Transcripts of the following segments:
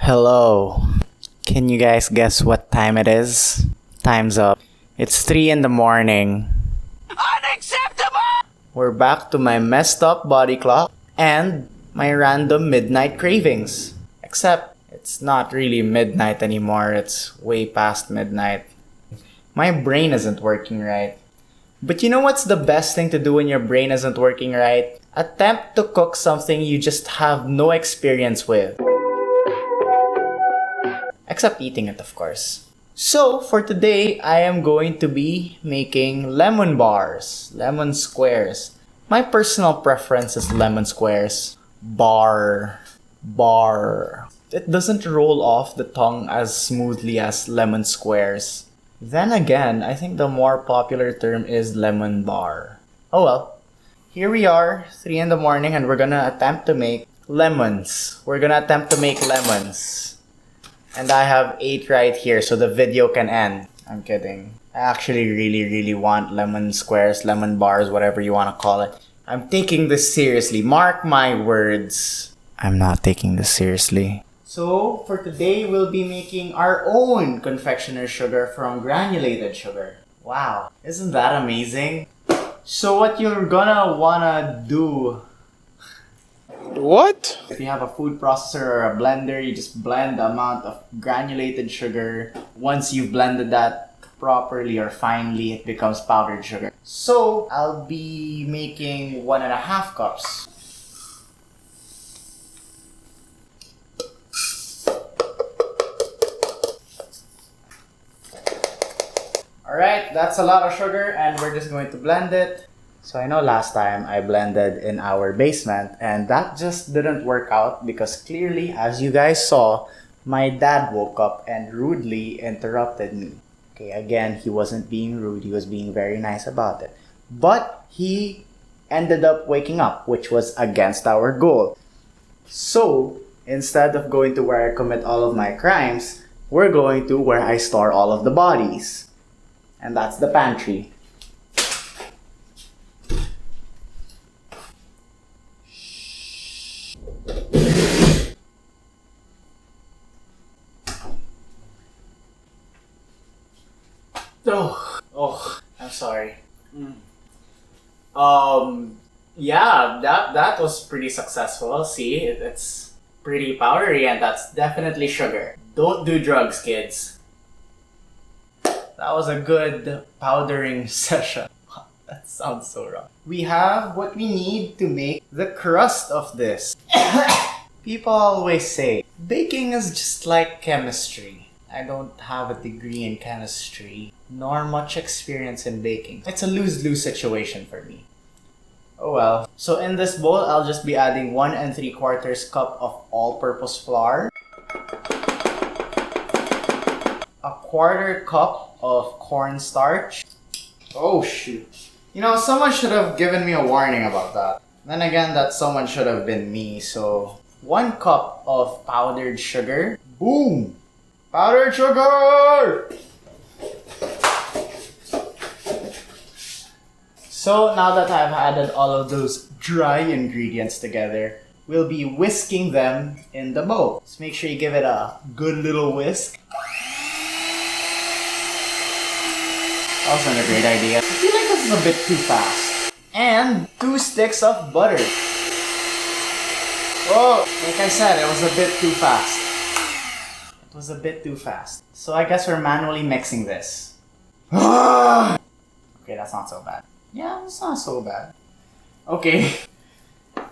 Hello. Can you guys guess what time it is? Time's up. It's 3 in the morning. Unacceptable! We're back to my messed up body clock and my random midnight cravings. Except it's not really midnight anymore. It's way past midnight. My brain isn't working right. But you know what's the best thing to do when your brain isn't working right? Attempt to cook something you just have no experience with. Except eating it, of course. So, for today, I am going to be making lemon bars, lemon squares. My personal preference is lemon squares. Bar. It doesn't roll off the tongue as smoothly as lemon squares. Then again, I think the more popular term is lemon bar. Oh well. Here we are, 3 in the morning, and we're gonna attempt to make lemons. And I have 8 right here, so the video can end. I'm kidding. I actually really want lemon squares, lemon bars, whatever you want to call it. I'm taking this seriously. Mark my words. I'm not taking this seriously. So, for today, we'll be making our own confectioner sugar from granulated sugar. Wow, isn't that amazing? So what you're gonna wanna do... What? If you have a food processor or a blender, you just blend the amount of granulated sugar. Once you've blended that properly or finely, it becomes powdered sugar. So, I'll be making 1.5 cups. Alright, that's a lot of sugar and we're just going to blend it. So I know last time I blended in our basement and that just didn't work out because clearly, as you guys saw, my dad woke up and rudely interrupted me. Okay, again, he wasn't being rude, he was being very nice about it. But he ended up waking up, which was against our goal. So, instead of going to where I commit all of my crimes, we're going to where I store all of the bodies. And that's the pantry. Oh, I'm sorry. Yeah, that was pretty successful. See, it's pretty powdery and that's definitely sugar. Don't do drugs, kids. That was a good powdering session. That sounds so wrong. We have what we need to make the crust of this. People always say, baking is just like chemistry. I don't have a degree in chemistry, nor much experience in baking. It's a lose-lose situation for me. Oh well. So in this bowl, I'll just be adding 1 3/4 cup of all-purpose flour, 1/4 cup of cornstarch. Oh shoot. You know, someone should have given me a warning about that. Then again, that someone should have been me, so 1 cup of powdered sugar. Boom! Powdered sugar! So now that I've added all of those dry ingredients together, we'll be whisking them in the bowl. Just make sure you give it a good little whisk. That wasn't a great idea. I feel like this is a bit too fast. And 2 sticks of butter. Oh, like I said, it was a bit too fast. Was a bit too fast. So I guess we're manually mixing this. Okay, that's not so bad. Yeah, it's not so bad. Okay.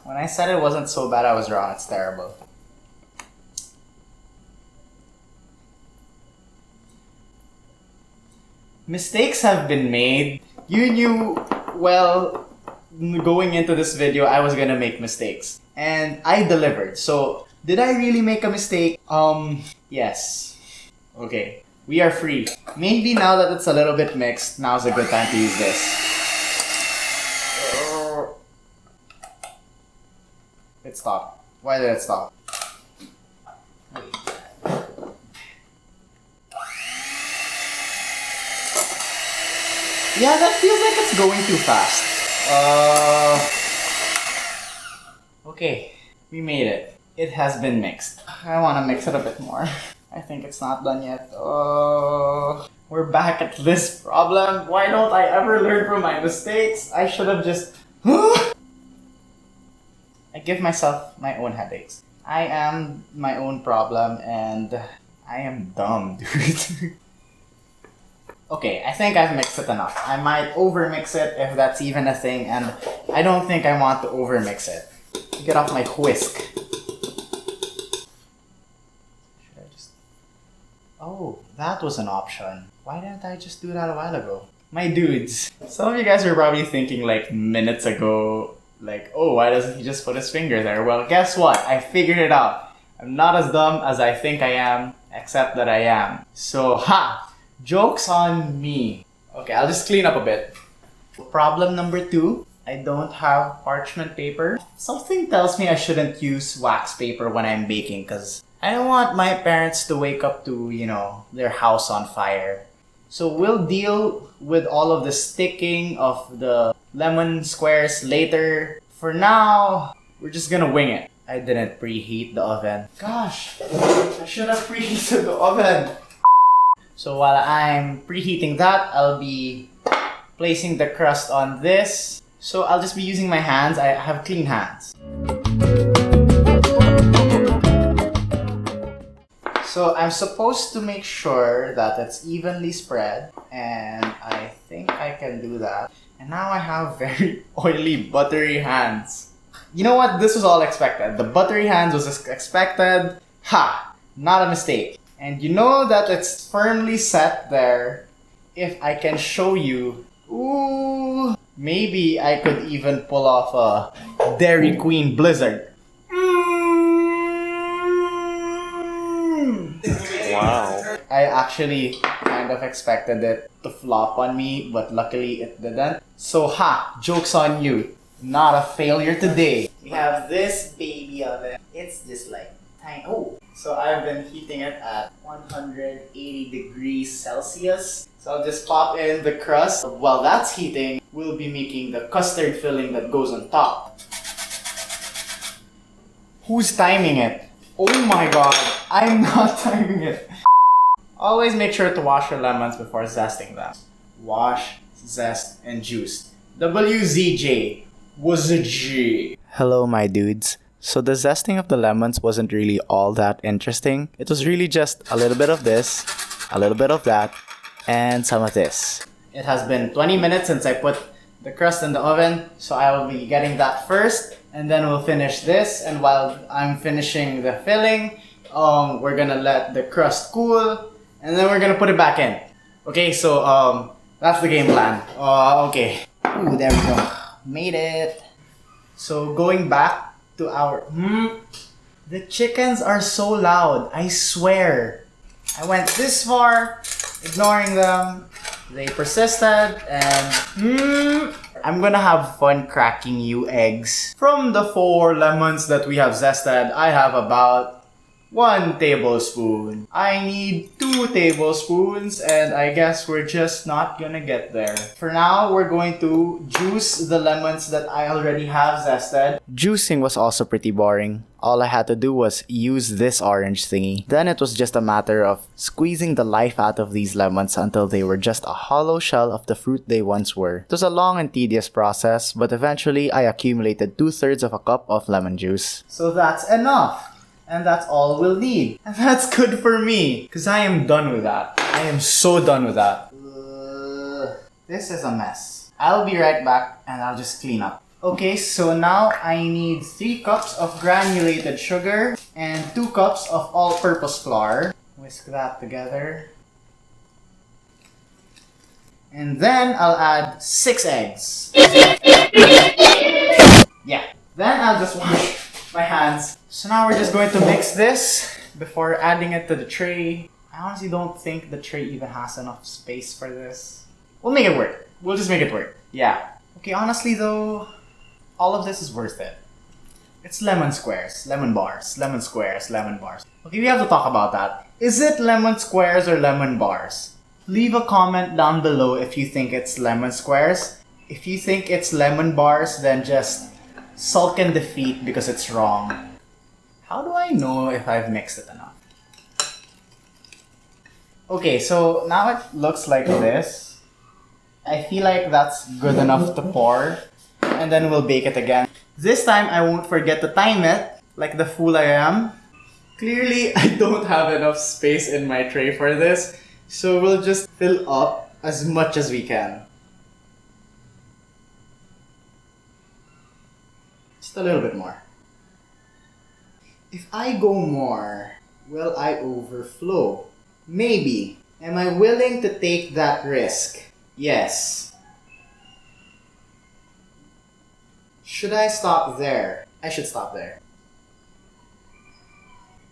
When I said it wasn't so bad, I was wrong. It's terrible. Mistakes have been made. You knew, well, going into this video, I was gonna make mistakes. And I delivered. So, did I really make a mistake? Yes. Okay, we are free. Maybe now that it's a little bit mixed, now's a good time to use this. It stopped. Why did it stop? Yeah, that feels like it's going too fast. Okay, we made it. It has been mixed. I want to mix it a bit more. I think it's not done yet. Oh, we're back at this problem. Why don't I ever learn from my mistakes? I should have just... I give myself my own headaches. I am my own problem and I am dumb, dude. Okay, I think I've mixed it enough. I might overmix it if that's even a thing, and I don't think I want to overmix it. Get off my whisk. Should I just... Oh, that was an option. Why didn't I just do that a while ago? My dudes, some of you guys were probably thinking like minutes ago, like, oh, why doesn't he just put his finger there? Well, guess what? I figured it out. I'm not as dumb as I think I am, except that I am. So, ha! Joke's on me. Okay, I'll just clean up a bit. Problem number 2, I don't have parchment paper. Something tells me I shouldn't use wax paper when I'm baking because I don't want my parents to wake up to, you know, their house on fire. So we'll deal with all of the sticking of the lemon squares later. For now, we're just gonna wing it. I didn't preheat the oven. Gosh, I should have preheated the oven. So while I'm preheating that, I'll be placing the crust on this. So I'll just be using my hands. I have clean hands. So I'm supposed to make sure that it's evenly spread, and I think I can do that. And now I have very oily, buttery hands. You know what? This was all expected. The buttery hands was expected. Ha! Not a mistake. And you know that it's firmly set there if I can show you. Ooh, maybe I could even pull off a Dairy Queen Blizzard. Wow. I actually kind of expected it to flop on me, but luckily it didn't. So ha, joke's on you. Not a failure today. We have this baby oven. It's just like tiny. Oh, so I've been heating it at 180 degrees Celsius. So I'll just pop in the crust. While that's heating, we'll be making the custard filling that goes on top. Who's timing it? Oh my god, I'm not timing it. Always make sure to wash your lemons before zesting them. Wash, zest, and juice. WZJ was a G. Hello, my dudes. So the zesting of the lemons wasn't really all that interesting. It was really just a little bit of this, a little bit of that, and some of this. It has been 20 minutes since I put the crust in the oven, so I will be getting that first, and then we'll finish this. And while I'm finishing the filling, we're gonna let the crust cool, and then we're gonna put it back in. Okay, so that's the game plan. Okay. Ooh, there we go. Made it. So going back to our... the chickens are so loud, I swear. I went this far, ignoring them. They persisted, and... I'm gonna have fun cracking you eggs. From the 4 lemons that we have zested, I have about 1 tablespoon. I need 2 tablespoons, and I guess we're just not gonna get there. For now, we're going to juice the lemons that I already have zested. Juicing was also pretty boring. All I had to do was use this orange thingy. Then it was just a matter of squeezing the life out of these lemons until they were just a hollow shell of the fruit they once were. It was a long and tedious process, but eventually I accumulated 2/3 of a cup of lemon juice. So that's enough. And that's all we'll need. And that's good for me, because I am done with that. I am so done with that. This is a mess. I'll be right back and I'll just clean up. Okay, so now I need 3 cups of granulated sugar and 2 cups of all-purpose flour. Whisk that together. And then I'll add 6 eggs. Yeah. Then I'll just wash my hands. So now we're just going to mix this before adding it to the tray. I honestly don't think the tray even has enough space for this. We'll make it work. We'll just make it work. Yeah. Okay, honestly though, all of this is worth it. It's lemon squares, lemon bars, lemon squares, lemon bars. Okay, we have to talk about that. Is it lemon squares or lemon bars? Leave a comment down below if you think it's lemon squares. If you think it's lemon bars, then just sulk in defeat because it's wrong. How do I know if I've mixed it enough? Okay, so now it looks like this. I feel like that's good enough to pour. And then we'll bake it again. This time I won't forget to time it, like the fool I am. Clearly, I don't have enough space in my tray for this, so we'll just fill up as much as we can. Just a little bit more. If I go more, will I overflow? Maybe. Am I willing to take that risk? Yes. Should I stop there? I should stop there.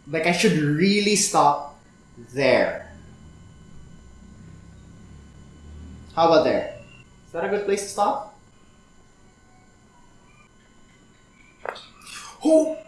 Like, I should really stop there. How about there? Is that a good place to stop? Oh!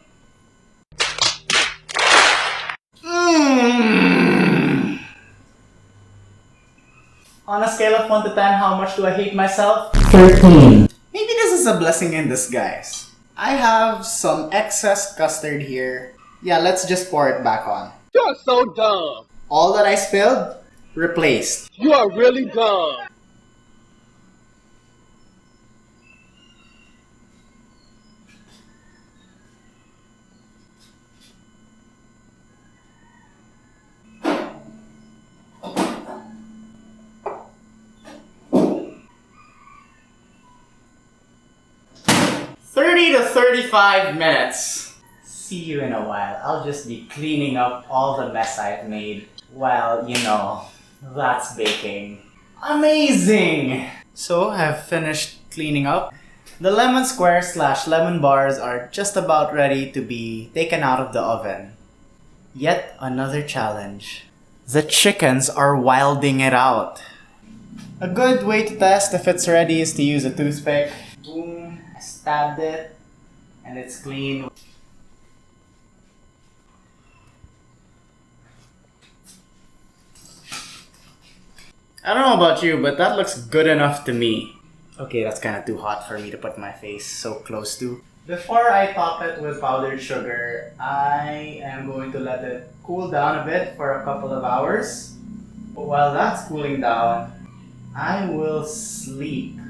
On a scale of 1 to 10, how much do I hate myself? 13. Maybe this is a blessing in disguise. I have some excess custard here. Yeah, let's just pour it back on. You're so dumb. All that I spilled, replaced. You are really dumb. To 35 minutes. See you in a while. I'll just be cleaning up all the mess I've made while, that's baking. Amazing! So, I've finished cleaning up. The lemon squares / lemon bars are just about ready to be taken out of the oven. Yet another challenge. The chickens are wilding it out. A good way to test if it's ready is to use a toothpick. Boom, I stabbed it, and it's clean. I don't know about you, but that looks good enough to me. Okay, that's kind of too hot for me to put my face so close to. Before I top it with powdered sugar, I am going to let it cool down a bit for a couple of hours. While that's cooling down, I will sleep.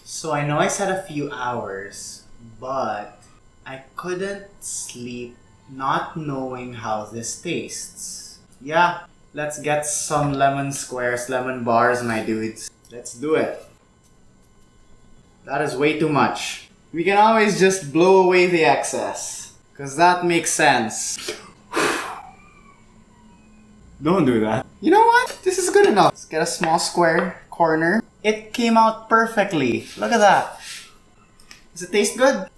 So I know I said a few hours, but I couldn't sleep not knowing how this tastes. Yeah, let's get some lemon squares, lemon bars, my dudes. Let's do it. That is way too much. We can always just blow away the excess, cause that makes sense. Don't do that. You know what? This is good enough. Let's get a small square corner. It came out perfectly. Look at that. Does it taste good?